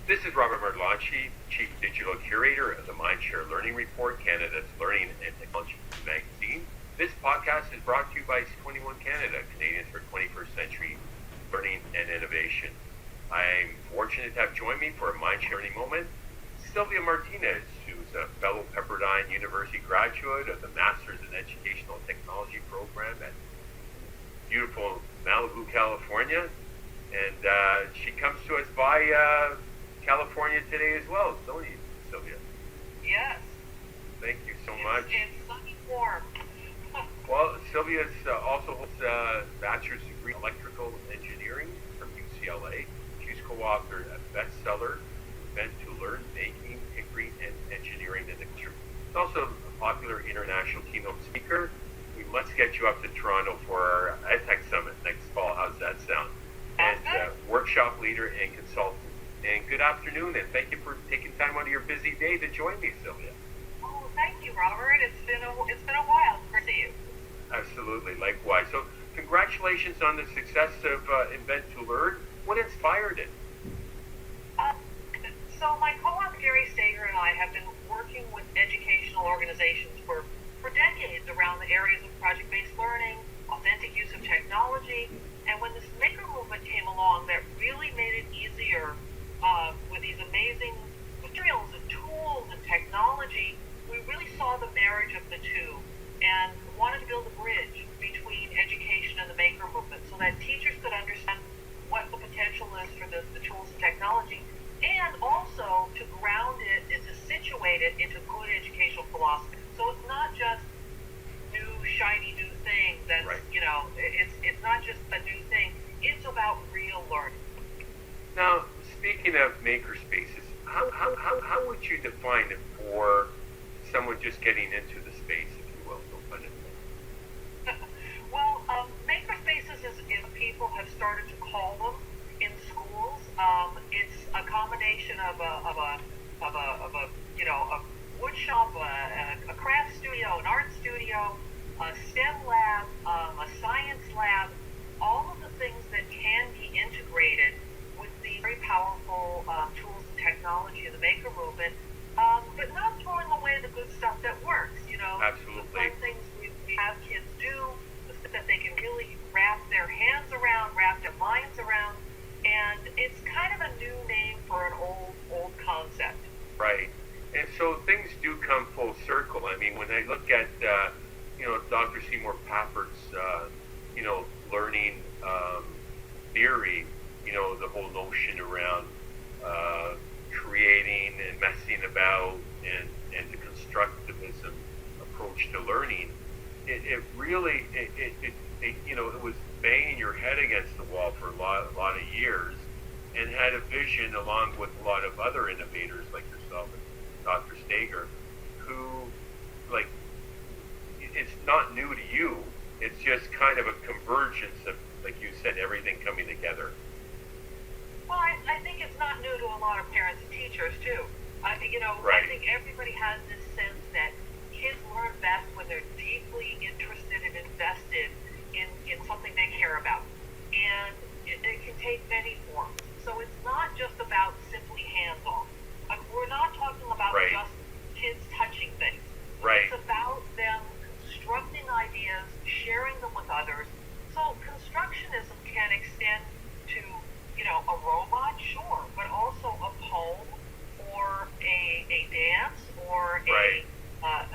This is Robert Martellacci, Chief Digital Curator of the Mindshare Learning Report, Canada's Learning and Technology magazine. This podcast is brought to you by 21 Canada, Canadians for 21st Century Learning and Innovation. I'm fortunate to have joined me for a Mindshare Learning moment Sylvia Martinez, who's a fellow Pepperdine University graduate of the Masters in Educational Technology program at beautiful Malibu, California. And she comes to us by California today as well, don't you, Sylvia? Yes. Thank you so much. It's sunny warm. Well, Sylvia also holds a bachelor's degree in electrical engineering from UCLA. She's co-authored a bestseller, Meant to Learn, Making, Tinkering, and Engineering in the Classroom. She's also a popular international keynote speaker. We must get you up to Toronto for our EdTech Summit next fall. How's that sound? And workshop leader and consultant. And good afternoon, and thank you for taking time out of your busy day to join me, Sylvia. Oh, thank you, Robert. It's been a while. Great to see you. Absolutely, likewise. So, congratulations on the success of Invent to Learn. What inspired it? So my co-author Gary Stager and I have been working with educational organizations for decades around the areas of project-based learning, authentic use of technology, and when this maker movement came along, that really made it easier with these amazing materials and tools and technology. We really saw the marriage of the two and wanted to build a bridge between education and the maker movement so that teachers could understand what the potential is for the tools and technology, and also to ground it and to situate it into good educational philosophy. So it's not just new, shiny new things that, right. It's not just a new thing. It's about real learning. Now, speaking of makerspaces, how would you define it for someone just getting into the space, if you will? No pun intended. Well, makerspaces is people have started to call them in schools. It's a combination of a wood shop, a craft studio, an art studio, a STEM lab, a science lab, all of the things that can be integrated with the very powerful tools and technology of the maker movement, but not throwing away the good stuff that works. Absolutely. Some things we have kids do, the stuff that they can really wrap their hands around, wrap their minds around, and it's kind of a new name for an old concept. Right. And so things do come full circle. I mean, when I look at, Dr. Seymour Pappert's, learning theory, the whole notion around creating and messing about and the constructivism approach to learning, it really, it was banging your head against the wall for a lot of years, and had a vision along with a lot of other innovators like yourself and Dr. Stager, who, it's not new to you. It's just kind of a convergence of, like you said, everything coming together. Well, I think it's not new to a lot of parents and teachers, too. Right. I think everybody has this sense that kids learn best when they're deeply interested and invested in something they care about. And it can take many forms. So it's not just about simply hands-on. We're not talking about right. just kids touching things. Right. It's about them constructing ideas, sharing them with others. So constructionism can extend to, a robot, sure, but also a poem or a dance or right. a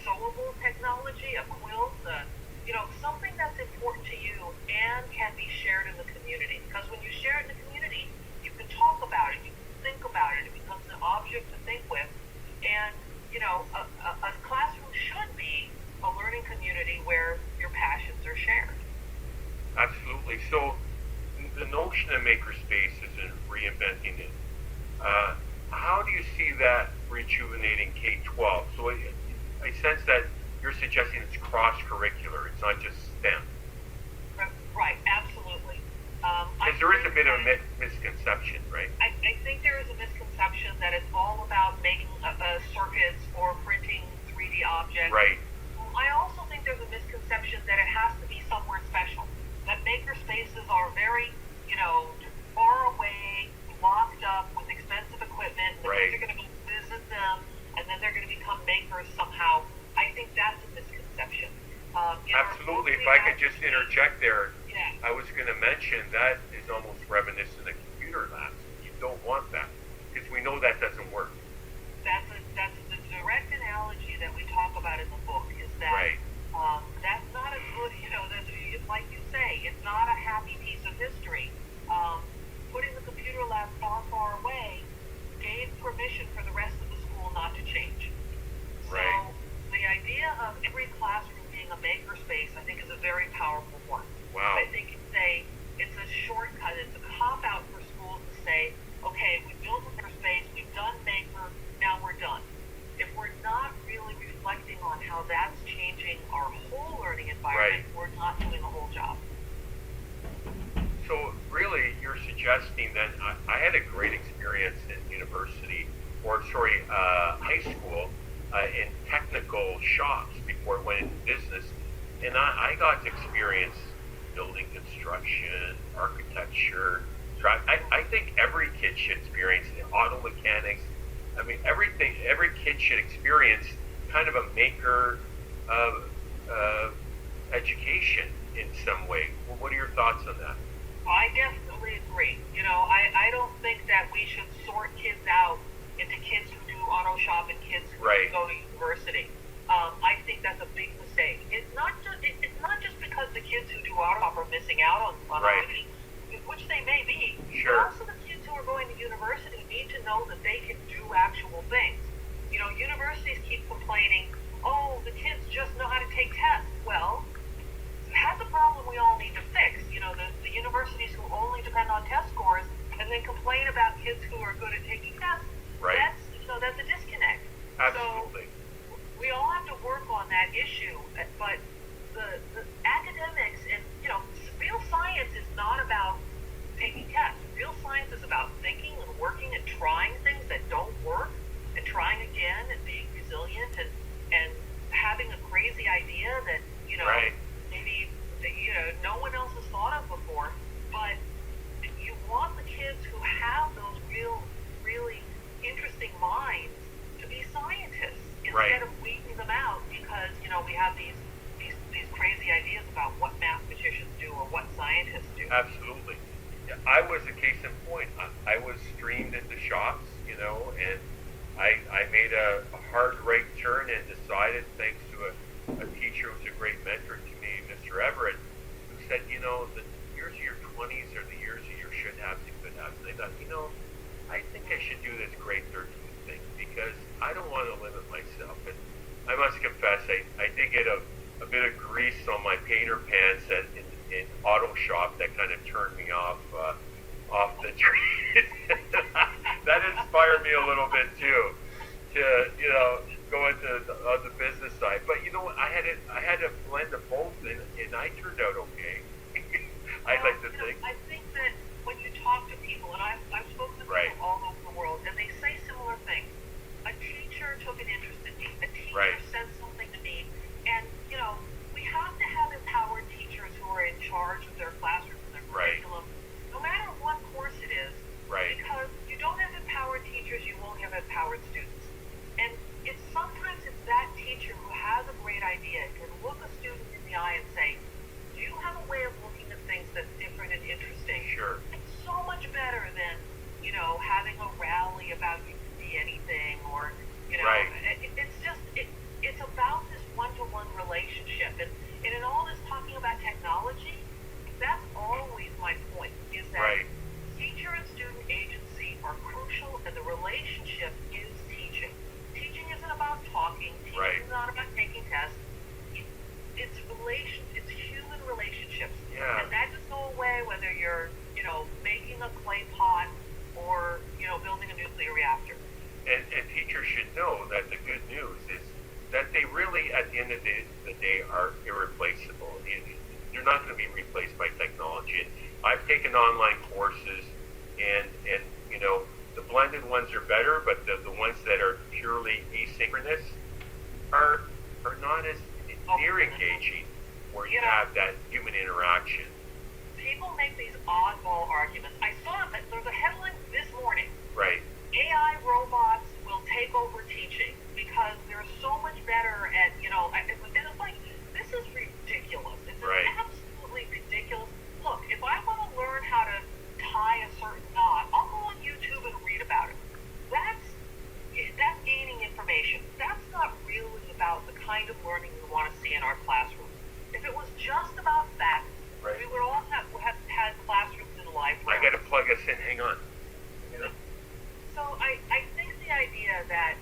sewable technology, a quilt, something that's important to you and can be shared in the community. Because when you share it in the community, you can talk about it, you can think about it, it becomes an object to think with. And, a classroom should be a learning community where your passions are shared. Absolutely. So the notion of makerspaces and reinventing it, how do you see that rejuvenating K-12? So I sense that you're suggesting it's cross-curricular, it's not just STEM. Right, absolutely. Because there is a bit of a misconception, right? I think there is a misconception that it's all about making circuits or printing 3D objects. Right. I also think there's a misconception that it has to be somewhere special. That maker spaces are very, far away, kids are going to go visit them, and then they're going to become makers somehow. I think that's a misconception. Absolutely. If I could just interject there, yeah. I was going to mention that is almost reminiscent of computer labs. You don't want that because we know that doesn't work. That's the direct analogy that we talk about in the book. Is that right. That's not a good, like you say, it's not a happy piece of history. Putting the computer lab far, far away gave permission for the rest of the school not to change. Right. So the idea of every classroom being a makerspace, I think, is a very powerful one. Wow. I think it's a shortcut. It's a cop-out for schools to say, okay, we built a makerspace, we've done Maker, now we're done. If we're not really reflecting on how that's changing our whole learning environment, right. we're not doing a whole job. So really, you're suggesting that I had a great experience in high school in technical shops before it went into business, and I got to experience building construction, architecture. I think every kid should experience auto mechanics. I mean, everything. Every kid should experience kind of a maker education in some way. Well, what are your thoughts on that? I definitely agree. I don't think that we should sort kids out into kids who do auto shop and kids who right. go to university. I think that's a big mistake. It's not just because the kids who do auto shop are missing out on right. opportunity, which they may be. Sure. Also, the kids who are going to university need to know that they can do actual things. Universities keep complaining, oh, the kids just know how to take tests. Well, that's a problem we all need to fix. The universities who only depend on test scores and then complain about kids who are good at taking tests. Right. That's a disconnect. Absolutely. So we all have to work on that issue. But the academics and real science is not about taking tests. Real science is about thinking and working and trying things that don't work and trying again and being resilient and having a crazy idea that right. maybe no one else has thought of before. But you want the kids who have those really interesting minds to be scientists instead right. of weeding them out because we have these crazy ideas about what mathematicians do or what scientists do. Absolutely. I was a case in point. I was streamed into shops, and I made a hard right turn and decided, thanks to a teacher who was a great mentor to me, Mr. Everett, who said, the years of your 20s are the years of your should haves and could haves. And I thought, I think I should do this grade 13 thing because I don't want to limit myself. And I must confess, I did get a bit of grease on my painter pants in auto shop that kind of turned me off the tree. That inspired me a little bit too to go into the business side. But I had a blend of both, and I turned out okay. I'd like to think. I think that when you talk to people, and I've spoken to people right. all over the world, and they say similar things. A teacher took an interest in me. A teacher right. said something to me, and we have to have empowered teachers who are in charge of their classrooms and their right. curriculum, no matter what course it is. Right. Because you don't have empowered teachers, you won't have empowered students. And sometimes it's that teacher who has a great idea can look a student in the eye and say, do you have a way of looking at things that's different and interesting? Sure. It's so much better than, having a rally about you can be anything or, right. It's about this one-to-one relationship. And in all this talking about technology, that's always my point, is that right. teacher and student agency are crucial, and the relationship is teaching. Teaching isn't about talking. Teaching right. is not about taking tests. It's human relationships. Yeah. And that doesn't go away whether you're, making a clay pot or, building a nuclear reactor. And teachers should know that the good news is that they really, at the end of the day, are irreplaceable. They're not going to be replaced by technology. And I've taken online courses, and the blended ones are better, but the ones that are purely asynchronous are not as near engaging, where you have that human interaction. People make these oddball arguments. I saw that there's a headline this morning. Right. AI robots plug us in. Hang on. So I think the idea that,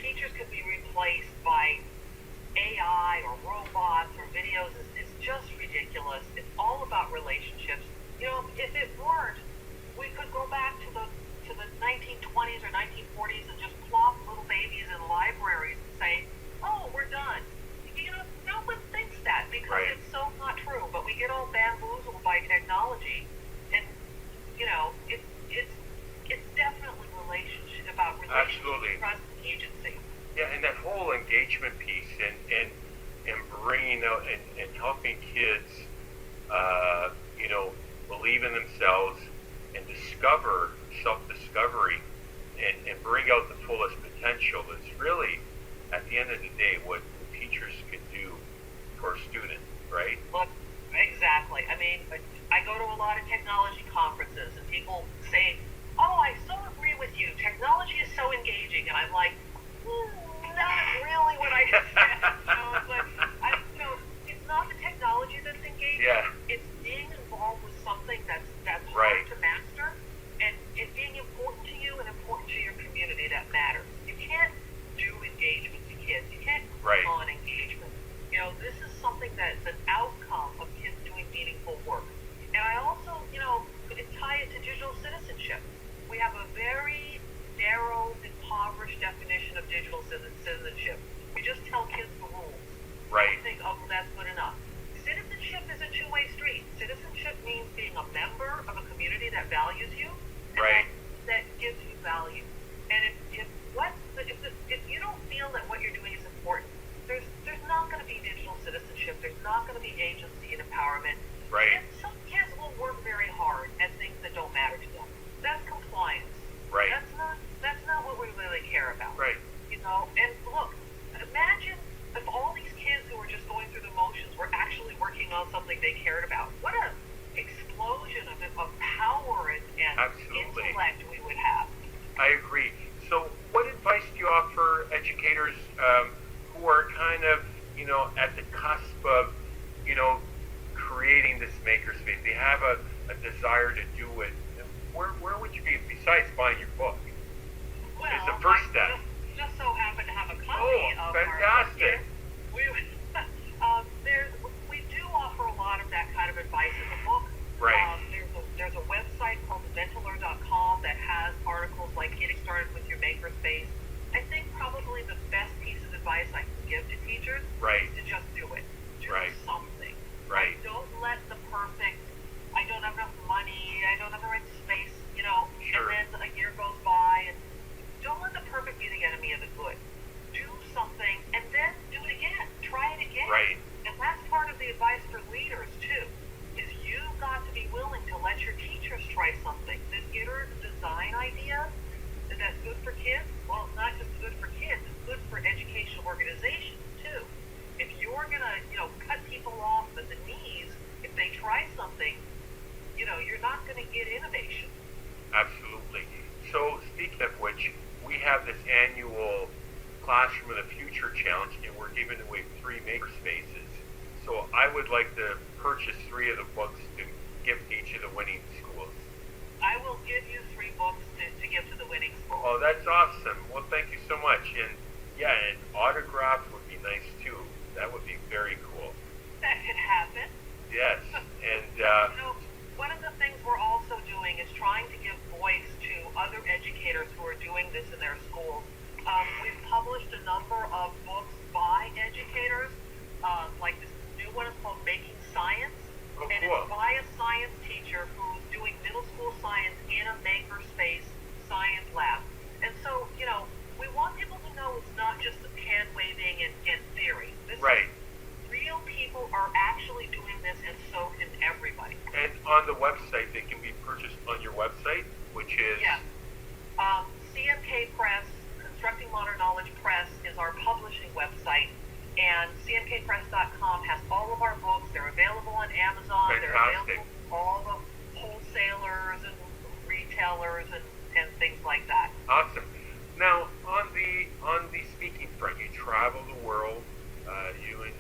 teachers could be replaced by AI or robots or videos is just ridiculous. It's all about relationships. If it weren't, we could go back to the 1920s or 1940s and just plop little babies in libraries and say, "Oh, we're done." No one thinks that because Right. it's so not true. But we get all bamboozled by technology, and it's definitely about relationship, Absolutely. trust, and agency. Yeah, and that whole engagement piece and bringing out and helping kids, believe in themselves and discover self-discovery and bring out the fullest potential is really, at the end of the day, what teachers can do for a student, right? Look, exactly. I mean, I go to a lot of technology conferences, and people say, "Oh, I so agree with you. Technology is so engaging," and I'm like, not really what I just said. But it's not the technology that's engaging. Yeah. It's being involved with something that's Right. hard to master, and it being important to you and important to your community that matters. You can't do engagement to kids. You can't Right. call on engagement. This is something that's an outcome of kids doing meaningful work. And I also, tie it to digital citizenship. We have a very narrow, impoverished definition of digital citizenship. We just tell kids the rules. Right. We think, "Oh, well, that's good enough." Citizenship is a two-way street. Citizenship means being a member of a community that values you, and Right. that gives you value. And if you don't feel that what you're doing is important, there's not going to be digital citizenship. There's not going to be agency and empowerment. Right. And some kids will work very hard at things that don't matter to them. That's compliance. Right. That's not what we really care about. Right. And look, imagine if all these kids who were just going through the motions were actually working on something they cared about. What an explosion of power and Absolutely. intellect we would have. I agree. So what advice do you offer educators who are kind of, at the cusp of, creating this makerspace? They have a desire to do it. Where would you be besides buying your book? Well, It's the first I step. just so happen to have a copy Oh, of fantastic. We do offer a lot of that kind of advice in the book. Right. There's a website called mentalor.com that has articles like getting started with your makerspace. I think probably the best piece of advice I can give to teachers Right. is to just do it. Do Right. something. Right. Don't let the perfect, "I don't have enough money, I don't have the right space," Sure. and then a year goes by, and don't let the perfect be the enemy of the good. Do something, and then do it again. Try it again. Right. And that's part of the advice for leaders, too, is you've got to be willing to let your teachers try something. This iterative design idea that's good for kids, well, it's not just good for kids, it's good for educational organizations, too. If you're going to, cut people off at the knees, if they try something, you're not going to get innovation. Absolutely. So speaking of which, we have this annual Classroom of the Future challenge, and we're giving away 3 makerspaces. So I would like to purchase 3 of the books to give to each of the winning schools. I will give you 3 books to give to the winning school. Oh, that's awesome. Well, thank you so much. And yeah, and autographs would be nice too. That would be very cool. That could happen. Yes. And One of the things we're also doing is trying to give voice to other educators who are doing this in their schools. We've published a number of books by educators, like this new one is called Making Science, Oh, and cool. it's by a science teacher who's doing middle school science in a makerspace science lab. And so, we want people to know it's not just the hand waving and theory. This right. is real people are actually doing this, and so can everybody. And on the website, they can be purchased on your website, which is Yes. CMK Press, Constructing Modern Knowledge Press, is our publishing website, and cmkpress.com has all of our books. They're available on Amazon. Fantastic. They're available to all the wholesalers and retailers and things like that. awesome. Now, on the speaking front, you travel the world, you and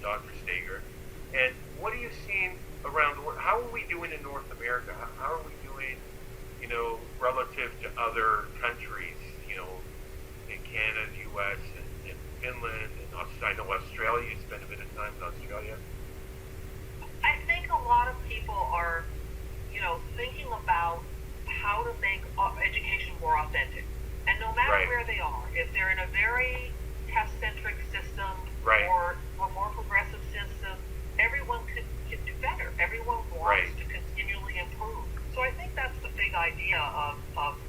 Dr. Steger, and what are you seeing around the world? How are we doing in North America? How are we doing relative to other countries, in Canada, U.S., and Finland, and I know Australia. You spent a bit of time in Australia. I think a lot of people are, thinking about how to make education more authentic. And no matter Right. where they are, if they're in a very test-centric system Right. or a more progressive system, everyone can do better. Everyone wants Right. to continually improve. So I think that's the big idea of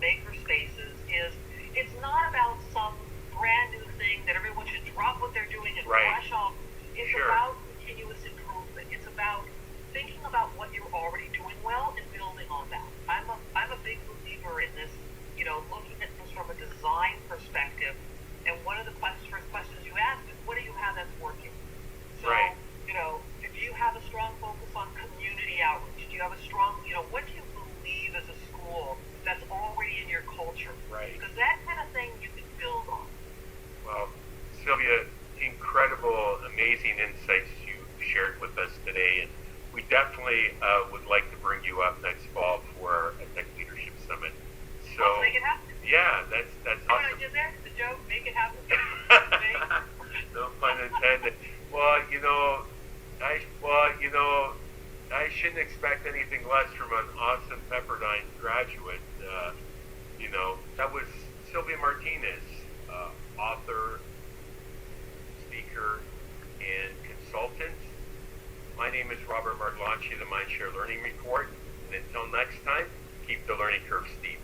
MakerSpaces is it's not about some brand new thing that everyone should drop what they're doing and Right. rush off. It's Sure. about continuous improvement. It's about thinking about what you're already doing well and building on that. I'm a big believer in this, looking at this from a design perspective. And one of the first questions you ask is, what do you have that's working? So, Right. do you have a strong focus on community outreach? Do you have a strong, what do you believe as a school that's already in your culture? Right. Because that kind of thing you can build on. Well, Sylvia, incredible, amazing insights you shared with us today, and we definitely would like to bring you up next fall for a Tech Leadership Summit. So, Let's make it happen. yeah, that's What I awesome. did there, the joke, make it happen. No pun intended. Well, I shouldn't expect anything less from an awesome Pepperdine graduate. That was Sylvia Martinez, author, speaker, and consultant. My name is Robert Marglanchi, the Mindshare Learning Report. And until next time, keep the learning curve steep.